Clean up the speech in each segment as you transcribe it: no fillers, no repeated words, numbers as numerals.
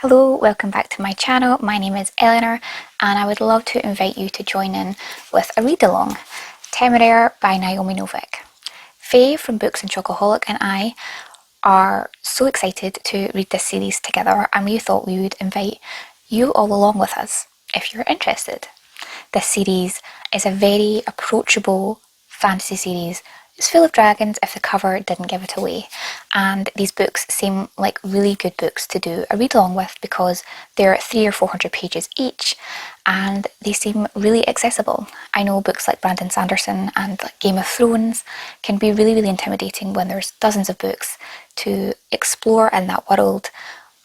Hello, welcome back to my channel. My name is Eleanor and I would love to invite you to join in with a read-along, Temeraire by Naomi Novik. Faye from Books and Chocoholic and I are so excited to read this series together, and we thought we would invite you all along with us if you're interested. This series is a very approachable fantasy series. It's full of dragons if the cover didn't give it away, and these books seem like really good books to do a read along with because they're 300 or 400 pages each and they seem really accessible. I know books like Brandon Sanderson and like Game of Thrones can be really intimidating when there's dozens of books to explore in that world,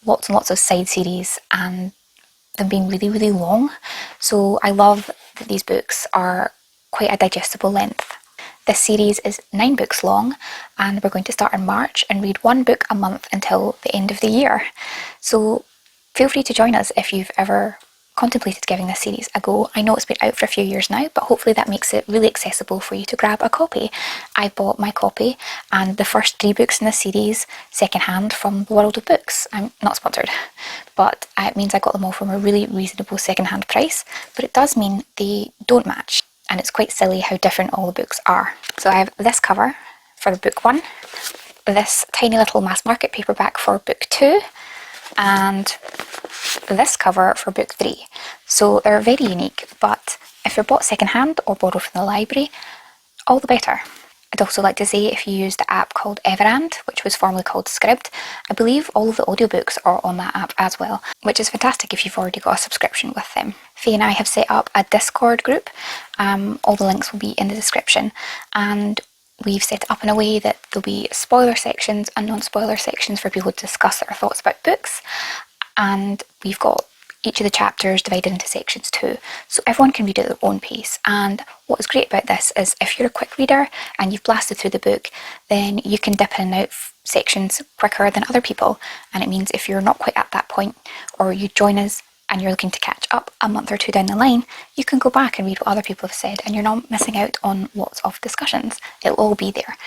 lots and lots of side series, and them being really long. So I love that these books are quite a digestible length. This series is 9 books long, and we're going to start in March and read 1 book a month until the end of the year. So feel free to join us if you've ever contemplated giving this series a go. I know it's been out for a few years now, but hopefully that makes it really accessible for you to grab a copy. I bought my copy and the first 3 books in this series secondhand from the World of Books. I'm not sponsored, but it means I got them all from a really reasonable secondhand price, but it does mean they don't match. And it's quite silly how different all the books are. So I have this cover for the book 1, this tiny little mass market paperback for book 2, and this cover for book 3. So they're very unique, but if they're bought secondhand or borrowed from the library, all the better. I'd also like to say if you use the app called Everand, which was formerly called Scribd, I believe all of the audiobooks are on that app as well, which is fantastic if you've already got a subscription with them. Faye and I have set up a Discord group. All the links will be in the description, and we've set it up in a way that there'll be spoiler sections and non-spoiler sections for people to discuss their thoughts about books, and we've got each of the chapters divided into sections too, so everyone can read at their own pace. And what is great about this is if you're a quick reader and you've blasted through the book, then you can dip in and out sections quicker than other people, and it means if you're not quite at that point, or you join us and you're looking to catch up a month or 2 down the line, you can go back and read what other people have said, and you're not missing out on lots of discussions. It'll all be there.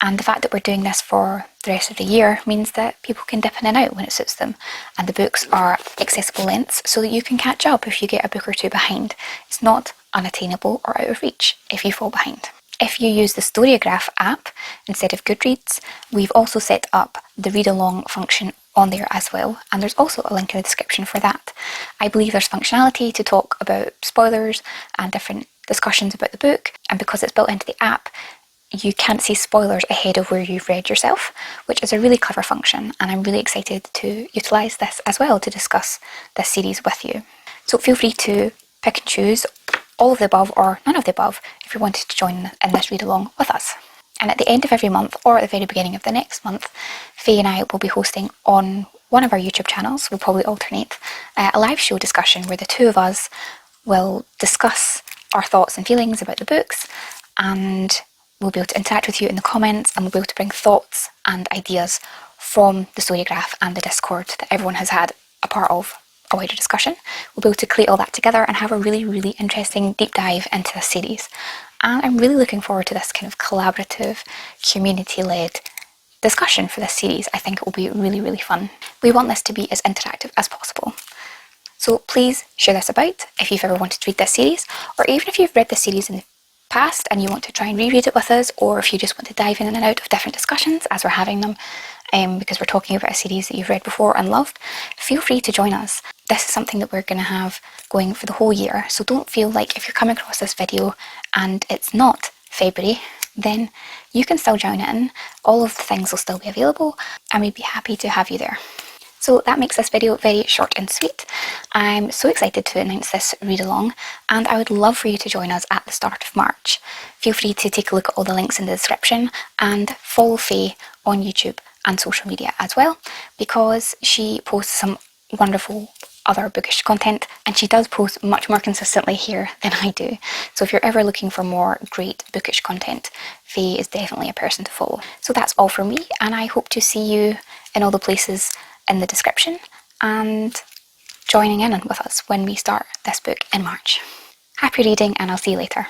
And the fact that we're doing this for the rest of the year means that people can dip in and out when it suits them. And the books are accessible lengths so that you can catch up if you get a book or 2 behind. It's not unattainable or out of reach if you fall behind. If you use the StoryGraph app instead of Goodreads, we've also set up the read-along function on there as well, and there's also a link in the description for that. I believe there's functionality to talk about spoilers and different discussions about the book, and because it's built into the app, you can't see spoilers ahead of where you've read yourself, which is a really clever function, and I'm really excited to utilise this as well to discuss this series with you. So feel free to pick and choose all of the above or none of the above if you wanted to join in this read along with us. And at the end of every month or at the very beginning of the next month, Faye and I will be hosting on one of our YouTube channels, we'll probably alternate, a live show discussion where the 2 of us will discuss our thoughts and feelings about the books, and we'll be able to interact with you in the comments, and we'll be able to bring thoughts and ideas from the StoryGraph and the Discord that everyone has had a part of a wider discussion. We'll be able to collate all that together and have a really interesting deep dive into this series. And I'm really looking forward to this kind of collaborative, community-led discussion for this series. I think it will be really fun. We want this to be as interactive as possible. So please share this about if you've ever wanted to read this series, or even if you've read this series in the past and you want to try and reread it with us, or if you just want to dive in and out of different discussions as we're having them, because we're talking about a series that you've read before and loved, feel free to join us. This is something that we're going to have going for the whole year, so don't feel like if you're coming across this video and it's not February, then you can still join in. All of the things will still be available, and we'd be happy to have you there. So that makes this video very short and sweet. I'm so excited to announce this read along, and I would love for you to join us at the start of March. Feel free to take a look at all the links in the description and follow Faye on YouTube and social media as well, because she posts some wonderful other bookish content, and she does post much more consistently here than I do. So if you're ever looking for more great bookish content, Faye is definitely a person to follow. So that's all from me, and I hope to see you in all the places in the description and joining in with us when we start this book in March. Happy reading, and I'll see you later.